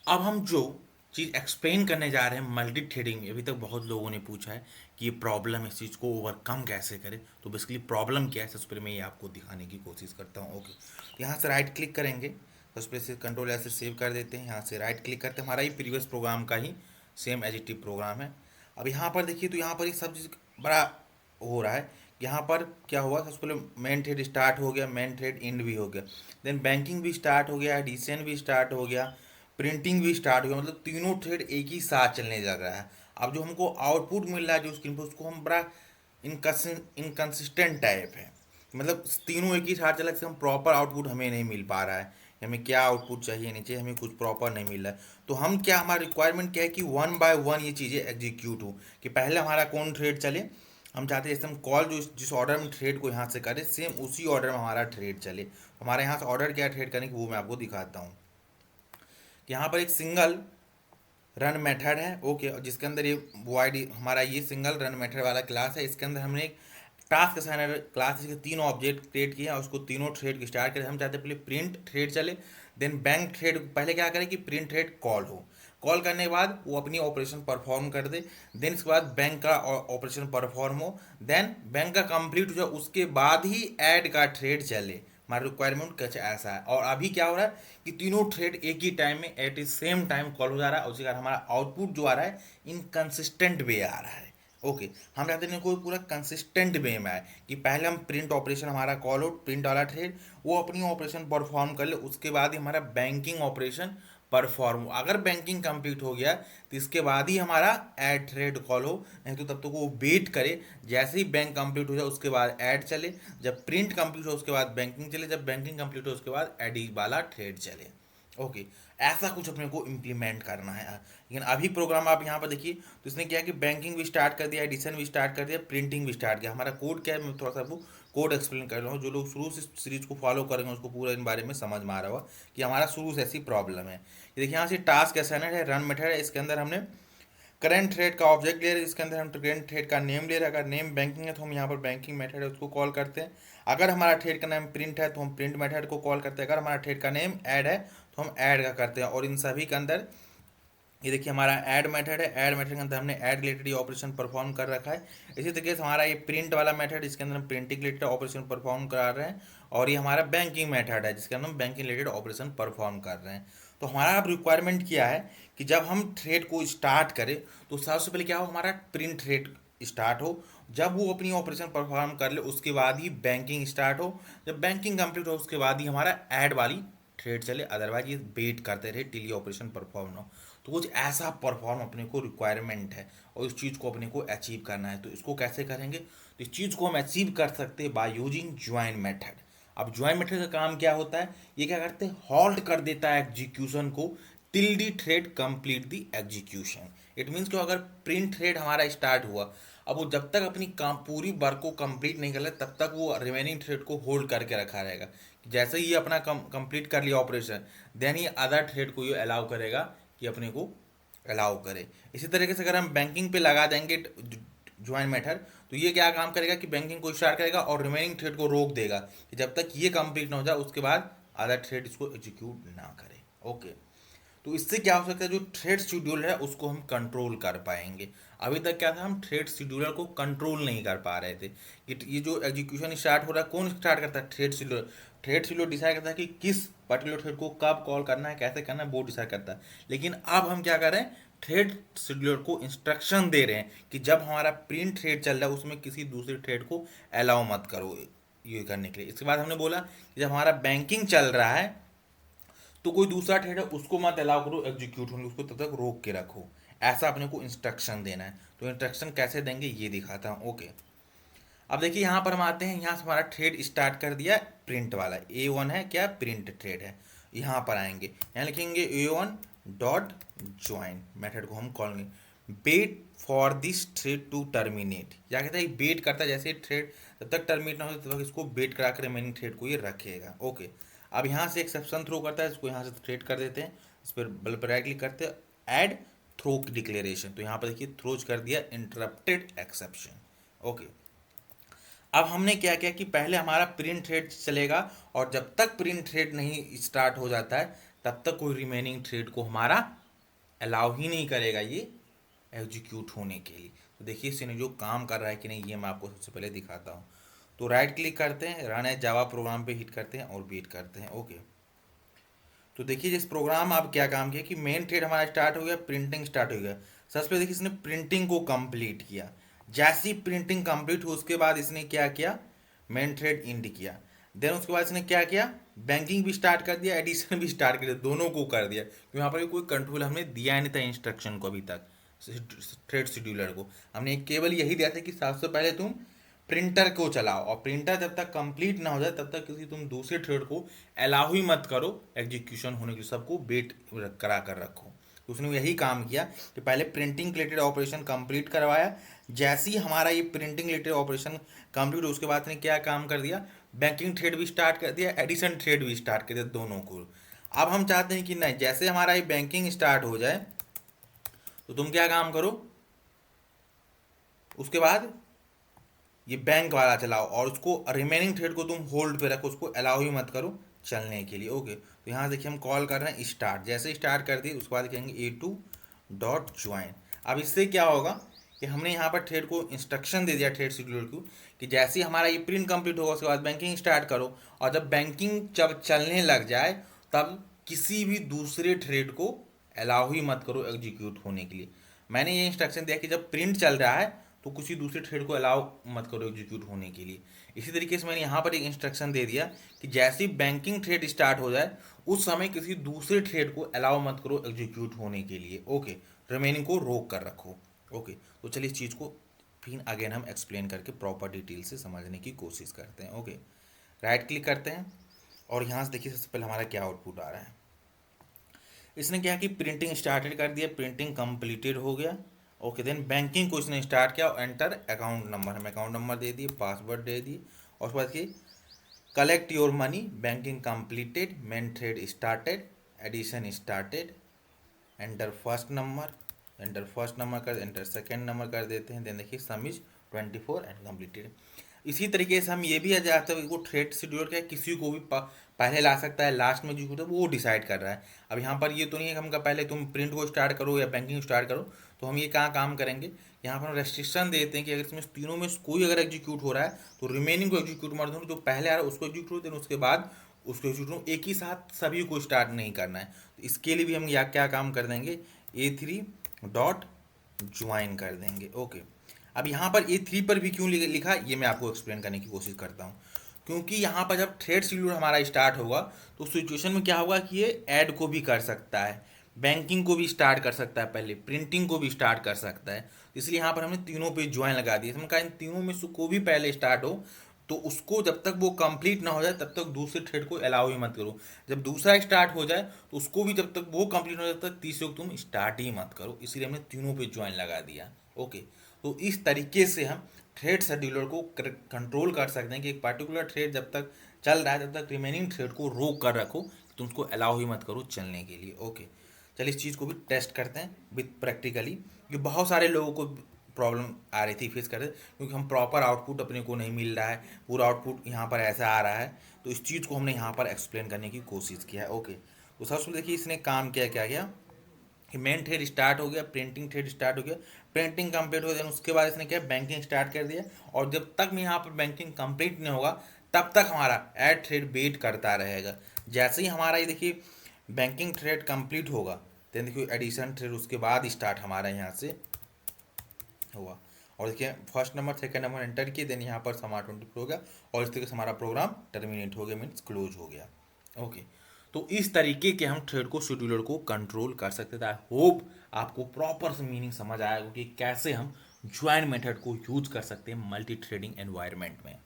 अब हम जो चीज़ एक्सप्लेन करने जा रहे हैं मल्टी थ्रेडिंग, अभी तक बहुत लोगों ने पूछा है कि ये प्रॉब्लम, इस चीज़ को ओवरकम कैसे करें। तो बेसिकली प्रॉब्लम क्या है, सबसे पहले मैं ये आपको दिखाने की कोशिश करता हूँ। ओके, तो यहाँ से राइट क्लिक करेंगे, सबसे पहले से कंट्रोल ऐसे सेव कर देते हैं। यहाँ से राइट क्लिक करते हैं, हमारा ये प्रीवियस प्रोग्राम का ही सेम एज इट प्रोग्राम है। अब यहाँ पर देखिए, तो यहाँ पर ये सब चीज़ बड़ा हो रहा है। यहाँ पर क्या हुआ, सबसे पहले मेन थ्रेड स्टार्ट हो गया, मेन थ्रेड एंड भी हो गया, देन बैंकिंग भी स्टार्ट हो गया, एडिशन भी स्टार्ट हो गया, प्रिंटिंग भी स्टार्ट हो गया। मतलब तीनों थ्रेड एक ही साथ चलने लग रहा है। अब जो हमको आउटपुट मिल रहा है जो स्क्रीन पर, उसको हम बड़ा इनकन्सिस्टेंट टाइप है। मतलब तीनों एक ही साथ चला, जिससे हम प्रॉपर आउटपुट हमें नहीं मिल पा रहा है कि हमें क्या आउटपुट चाहिए, नहीं चाहिए, हमें कुछ प्रॉपर नहीं मिल रहा है। तो हम क्या, हमारा रिक्वायरमेंट क्या है कि वन बाय वन ये चीज़ें एग्जीक्यूट हो, कि पहले हमारा कौन थ्रेड चले। हम चाहते हैं जैसे हम कॉल जो जिस ऑर्डर में थ्रेड को यहाँ से करें, सेम उसी ऑर्डर में हमारा थ्रेड चले। हमारे यहाँ से ऑर्डर क्या थ्रेड करने की, वो मैं आपको दिखाता हूँ। यहाँ पर एक सिंगल रन मेथड है, ओके, और जिसके अंदर ये वाइड हमारा ये सिंगल रन मेथड वाला क्लास है। इसके अंदर हमने एक टास्क असाइनर क्लास, इसके तीनों ऑब्जेक्ट क्रिएट किए और उसको तीनों थ्रेड की स्टार्ट करें। हम चाहते हैं पहले प्रिंट थ्रेड चले, देन बैंक थ्रेड पहले क्या करें कि प्रिंट थ्रेड कॉल हो, कॉल करने के बाद वो अपनी ऑपरेशन परफॉर्म कर दे, देन इसके बाद बैंक का ऑपरेशन परफॉर्म हो, देन बैंक का कंप्लीट हो जाए, उसके बाद ही ऐड का थ्रेड चले। हमारा रिक्वायरमेंट कुछ ऐसा है। और अभी क्या हो रहा है कि तीनों थ्रेड एक ही टाइम में at the same time call हो जा रहा है, और उसी कारण हमारा आउटपुट जो आ रहा है इनकंसिस्टेंट वे आ रहा है। ओके, हम चाहते हैं कोई पूरा कंसिस्टेंट वे में आए, कि पहले हम प्रिंट ऑपरेशन हमारा कॉल हो, प्रिंट वाला थ्रेड वो अपनी ऑपरेशन परफॉर्म कर ले, उसके बाद ही हमारा बैंकिंग ऑपरेशन परफॉर्म हो। अगर बैंकिंग कंप्लीट हो गया तो इसके बाद ही हमारा ऐड थ्रेड कॉल हो, नहीं तो तब तक वो वेट करे। जैसे ही बैंक कंप्लीट हो जाए उसके बाद ऐड चले, जब प्रिंट कंप्लीट हो उसके बाद बैंकिंग चले, जब बैंकिंग कंप्लीट हो उसके बाद एडी वाला थ्रेड चले। ओके, ऐसा कुछ अपने को इम्प्लीमेंट करना है। लेकिन अभी प्रोग्राम आप यहाँ पर देखिए, तो इसने क्या कि बैंकिंग भी स्टार्ट कर दिया, एडिशन भी स्टार्ट कर दिया, प्रिंटिंग भी स्टार्ट किया। हमारा कोड क्या है, मैं थोड़ा सा आपको कोड एक्सप्लेन कर रहा हूँ। जो लोग शुरू से सीरीज को फॉलो करेंगे उसको पूरा इन बारे में समझ में आ रहा होगा कि हमारा शुरू से ऐसी प्रॉब्लम है। ये देखिए, यहाँ से टास्क असाइनर है, रन मेथड है, इसके अंदर हमने करंट थ्रेड का ऑब्जेक्ट ले रहे हैं, जिसके अंदर हम करंट थ्रेड का नेम ले रहे हैं। अगर नेम बैंकिंग है तो हम यहाँ पर बैंकिंग मेथड है उसको कॉल करते हैं। अगर हमारा थ्रेड का नाम प्रिंट है तो हम प्रिंट मेथड को कॉल करते हैं। अगर हमारा थ्रेड का नेम ऐड है तो हम ऐड का करते हैं। और इन सभी के अंदर ये देखिए हमारा ऐड मेथड है, ऐड मेथड के अंदर हमने ऐड रिलेटेड ये ऑपरेशन परफॉर्म कर रखा है। इसी तरीके से हमारा ये प्रिंट वाला मेथड, इसके अंदर हम प्रिंटिंग रिलेटेड ऑपरेशन परफॉर्म करा रहे हैं। और ये हमारा बैंकिंग मेथड है, जिसके अंदर हम बैंकिंग रिलेटेड ऑपरेशन परफॉर्म कर रहे हैं। तो हमारा अब रिक्वायरमेंट क्या है कि जब हम थ्रेड को स्टार्ट करें तो सबसे पहले क्या हो, हमारा प्रिंट थ्रेड स्टार्ट हो। जब वो अपनी ऑपरेशन परफॉर्म कर ले उसके बाद ही बैंकिंग स्टार्ट हो। जब बैंकिंग कंप्लीट हो उसके बाद ही हमारा ऐड वाली थ्रेड चले, अदरवाइज ये वेट करते रहे टिल ये ऑपरेशन परफॉर्म ना हो। तो कुछ ऐसा परफॉर्म अपने को रिक्वायरमेंट है और इस चीज़ को अपने को अचीव करना है। तो इसको कैसे करेंगे, तो इस चीज़ को हम अचीव कर सकते हैं बाय यूजिंग ज्वाइन मेथड। अब ज्वाइन मेथड का काम क्या होता है, ये क्या करते हैं, हॉल्ट कर देता है एग्जीक्यूशन को till the thread complete the execution. It means कि अगर प्रिंट थ्रेड हमारा स्टार्ट हुआ, अब वो जब तक अपनी काम पूरी वर्क को कंप्लीट नहीं कर ले तब तक वो रिमेनिंग थ्रेड को होल्ड करके रखा रहेगा। जैसे ही ये अपना कंप्लीट कर लिया ऑपरेशन, देन ये अदर थ्रेड को ये अलाउ करेगा कि अपने को अलाउ करे। इसी तरीके से अगर हम बैंकिंग पे लगा देंगे ज्वाइन मेथड, तो ये क्या काम करेगा कि बैंकिंग को स्टार्ट करेगा और रिमेनिंग थ्रेड को रोक देगा कि जब तक ये कंप्लीट ना हो जाए उसके बाद अदर थ्रेड इसको एग्जीक्यूट ना करे। ओके, तो इससे क्या हो सकता है, जो थ्रेड शेड्यूलर है उसको हम कंट्रोल कर पाएंगे। अभी तक क्या था, हम थ्रेड शेड्यूलर को कंट्रोल नहीं कर पा रहे थे कि ये जो एग्जीक्यूशन स्टार्ट हो रहा है कौन स्टार्ट करता है, thread scheduler. Thread scheduler decide करता है कि किस पर्टिकुलर थ्रेड को कब कॉल करना है, कैसे करना है, वो डिसाइड करता है। लेकिन अब हम क्या कर रहे हैं, थ्रेड शेड्यूलर को इंस्ट्रक्शन दे रहे हैं कि जब हमारा प्रिंट थ्रेड चल रहा है उसमें किसी दूसरे थ्रेड को अलाउ मत करो ये करने के लिए। इसके बाद हमने बोला कि जब हमारा बैंकिंग चल रहा है तो कोई दूसरा थ्रेड है उसको मत अलाउ करो एग्जीक्यूट होने, उसको तब तक रोक के रखो। ऐसा अपने को इंस्ट्रक्शन देना है। तो इंस्ट्रक्शन कैसे देंगे ये दिखाता हूँ। ओके, अब देखिए यहाँ पर हम आते हैं, यहाँ से हमारा थ्रेड स्टार्ट कर दिया प्रिंट वाला, A1 है क्या, प्रिंट थ्रेड है। यहाँ पर आएंगे, यहाँ लिखेंगे A1 डॉट ज्वाइन मेथड को हम कॉल करेंगे wait for this thread to terminate. क्या कहता है, वेट करता है जैसे थ्रेड जब तक टर्मिनेट ना हो तब तक इसको वेट करा कर रिमेनिंग थ्रेड को ये रखेगा। ओके, अब यहाँ से एक्सेप्शन थ्रो करता है, इसको यहाँ से थ्रेड कर देते हैं, इस पर बल पर राइट क्लिक करते हैं, ऐड थ्रो डिक्लेरेशन। तो यहाँ पर देखिए थ्रोज कर दिया इंटरप्टेड एक्सेप्शन। ओके, अब हमने क्या किया कि पहले हमारा प्रिंट थ्रेड चलेगा और जब तक प्रिंट थ्रेड नहीं स्टार्ट हो जाता है तब तक कोई रिमेनिंग ट्रेड को हमारा अलाउ ही नहीं करेगा ये एग्जीक्यूट होने के लिए। तो देखिए सिनेरियो काम कर रहा है कि नहीं, ये मैं आपको सबसे पहले दिखाता हूँ। तो राइट क्लिक करते हैं, रन एज जावा प्रोग्राम पे हिट करते हैं और वेट करते हैं। ओके, तो देखिए जिस प्रोग्राम आप क्या काम किया कि मेन थ्रेड हमारा स्टार्ट हो गया, प्रिंटिंग स्टार्ट हो गया। सबसे पहले देखिए इसने प्रिंटिंग को कंप्लीट किया। जैसी प्रिंटिंग कंप्लीट हो उसके बाद इसने क्या किया, मेन थ्रेड इंड किया। देन उसके बाद इसने क्या किया, बैंकिंग भी स्टार्ट कर दिया, एडिशन भी स्टार्ट कर दिया, दोनों को कर दिया। क्योंकि यहाँ पर कोई कंट्रोल हमने दिया नहीं था इंस्ट्रक्शन को अभी तक, थ्रेड शेड्यूलर को हमने केवल यही दिया था कि सबसे पहले तुम प्रिंटर को चलाओ, और प्रिंटर जब तक कंप्लीट ना हो जाए तब तक किसी तुम दूसरे थ्रेड को अलाउ ही मत करो एग्जीक्यूशन होने के, सबको वेट करा कर रखो। तो उसने यही काम किया कि पहले प्रिंटिंग रिलेटेड ऑपरेशन कंप्लीट करवाया। जैसे ही हमारा ये प्रिंटिंग रिलेटेड ऑपरेशन कंप्लीट हो उसके बाद ने क्या काम कर दिया, बैंकिंग थ्रेड भी स्टार्ट कर दिया, एडिशन थ्रेड भी स्टार्ट कर दिया, दोनों को। अब हम चाहते हैं कि नहीं, जैसे हमारा ये बैंकिंग स्टार्ट हो जाए तो तुम क्या काम करो, उसके बाद ये बैंक वाला चलाओ और उसको रिमेनिंग थ्रेड को तुम होल्ड पे रखो, उसको अलाउ ही मत करो चलने के लिए। ओके, तो यहाँ देखिए हम कॉल कर रहे हैं स्टार्ट। जैसे स्टार्ट कर दिए उसके बाद कहेंगे a2.join। अब इससे क्या होगा कि हमने यहाँ पर थ्रेड को इंस्ट्रक्शन दे दिया थ्रेड शेड्यूलर को कि जैसे ही हमारा ये प्रिंट कंप्लीट होगा उसके बाद बैंकिंग स्टार्ट करो, और जब बैंकिंग जब चलने लग जाए तब किसी भी दूसरे थ्रेड को अलाउ ही मत करो एग्जीक्यूट होने के लिए। मैंने ये इंस्ट्रक्शन दिया कि जब प्रिंट चल रहा है तो किसी दूसरे थ्रेड को अलाउ मत करो एग्जीक्यूट होने के लिए। इसी तरीके से मैंने यहाँ पर एक इंस्ट्रक्शन दे दिया कि जैसे ही बैंकिंग थ्रेड स्टार्ट हो जाए उस समय किसी दूसरे थ्रेड को अलाउ मत करो एग्जीक्यूट होने के लिए। ओके, रिमेनिंग को रोक कर रखो। ओके, तो चलिए इस चीज़ को फिर अगेन हम एक्सप्लेन करके प्रॉपर डिटेल से समझने की कोशिश करते हैं। ओके, राइट क्लिक करते हैं और यहाँ से देखिए सबसे पहले हमारा क्या आउटपुट आ रहा है। इसने क्या कि प्रिंटिंग स्टार्टेड कर दिया, प्रिंटिंग कंप्लीटेड हो गया। ओके, देन बैंकिंग को इसने स्टार्ट किया और एंटर अकाउंट नंबर, हम अकाउंट नंबर दे दिए, पासवर्ड दे दिए, और उसके बाद की collect your money, banking completed, main thread started, addition started, enter first number, enter first number कर, एंटर सेकेंड नंबर कर देते हैं। देन देखिए सम इज 24 एंड कंप्लीटेड। इसी तरीके से हम ये भी आ जाते हैं वो थ्रेड शेड्यूलर क्या है, किसी को भी पहले ला सकता है, लास्ट में जो होता है वो डिसाइड कर रहा है। अब यहाँ पर ये तो नहीं है कि हम पहले तुम प्रिंट को स्टार्ट करो या बैंकिंग स्टार्ट करो। तो हम ये कहाँ काम करेंगे, यहाँ पर हम रेस्ट्रिक्शन देते हैं कि अगर इसमें तीनों में कोई अगर एग्जीक्यूट हो रहा है तो रिमेनिंग को एग्जीक्यूट मत दो, जो पहले आ रहा है उसको एग्जीक्यूट दें, उसके बाद उसको एग्जीक्यूट एक ही साथ सभी को स्टार्ट नहीं करना है। तो इसके लिए भी हम या क्या काम कर देंगे, a3.join कर देंगे। ओके, अब यहाँ पर A3 पर भी क्यों लिखा ये मैं आपको एक्सप्लेन करने की कोशिश करता हूँ। क्योंकि यहाँ पर जब थ्रेड शेड्यूलर हमारा स्टार्ट होगा तो सिचुएशन में क्या होगा कि ये ऐड को भी कर सकता है, बैंकिंग को भी स्टार्ट कर सकता है, पहले प्रिंटिंग को भी स्टार्ट कर सकता है। इसलिए यहाँ पर हमने तीनों पे ज्वाइन लगा दिया। हमने कहा इन तीनों में से को भी पहले स्टार्ट हो तो उसको जब तक वो कंप्लीट ना हो जाए तब तक दूसरे थ्रेड को अलाउ ही मत करो। जब दूसरा स्टार्ट हो जाए तो उसको भी जब तक वो कंप्लीट हो जाए तब तक तीसरे को तुम स्टार्ट ही मत करो। इसलिए हमने तीनों पे ज्वाइन लगा दिया। ओके, तो इस तरीके से हम थ्रेड शेड्यूलर को कंट्रोल कर सकते हैं कि एक पार्टिकुलर थ्रेड जब तक चल रहा है तब तक रिमेनिंग थ्रेड को रोक कर रखो, तुम उसको अलाउ ही मत करो चलने के लिए। ओके, चलिए इस चीज़ को भी टेस्ट करते हैं विथ प्रैक्टिकली। कि बहुत सारे लोगों को प्रॉब्लम आ रही थी, फेस कर रहे थे, क्योंकि हम प्रॉपर आउटपुट अपने को नहीं मिल रहा है, पूरा आउटपुट यहाँ पर ऐसा आ रहा है। तो इस चीज़ को हमने यहाँ पर एक्सप्लेन करने की कोशिश किया है। ओके, तो सबसे पहले देखिए इसने काम किया, क्या किया कि मेन थ्रेड स्टार्ट हो गया, प्रिंटिंग थ्रेड स्टार्ट हो गया, प्रिंटिंग कंप्लीट हो गया, उसके बाद इसने क्या बैंकिंग स्टार्ट कर दिया। और जब तक में यहाँ पर बैंकिंग कंप्लीट नहीं होगा तब तक हमारा ऐड थ्रेड वेट करता रहेगा। जैसे ही हमारा ये देखिए बैंकिंग थ्रेड कंप्लीट होगा देन देखिए एडिशन थ्रेड उसके बाद स्टार्ट हमारा यहाँ से हुआ। और देखिए first number second number enter किए, देन यहाँ पर समा 24 हो गया और इस तरीके से हमारा प्रोग्राम टर्मिनेट हो गया, मीन्स क्लोज हो गया। ओके, तो इस तरीके के हम थ्रेड को शेड्यूलर को कंट्रोल कर सकते थे। आई होप आपको प्रॉपर से मीनिंग समझ आएगा कि कैसे हम ज्वाइन मेथड को यूज कर सकते हैं मल्टी थ्रेडिंग एनवायरनमेंट में।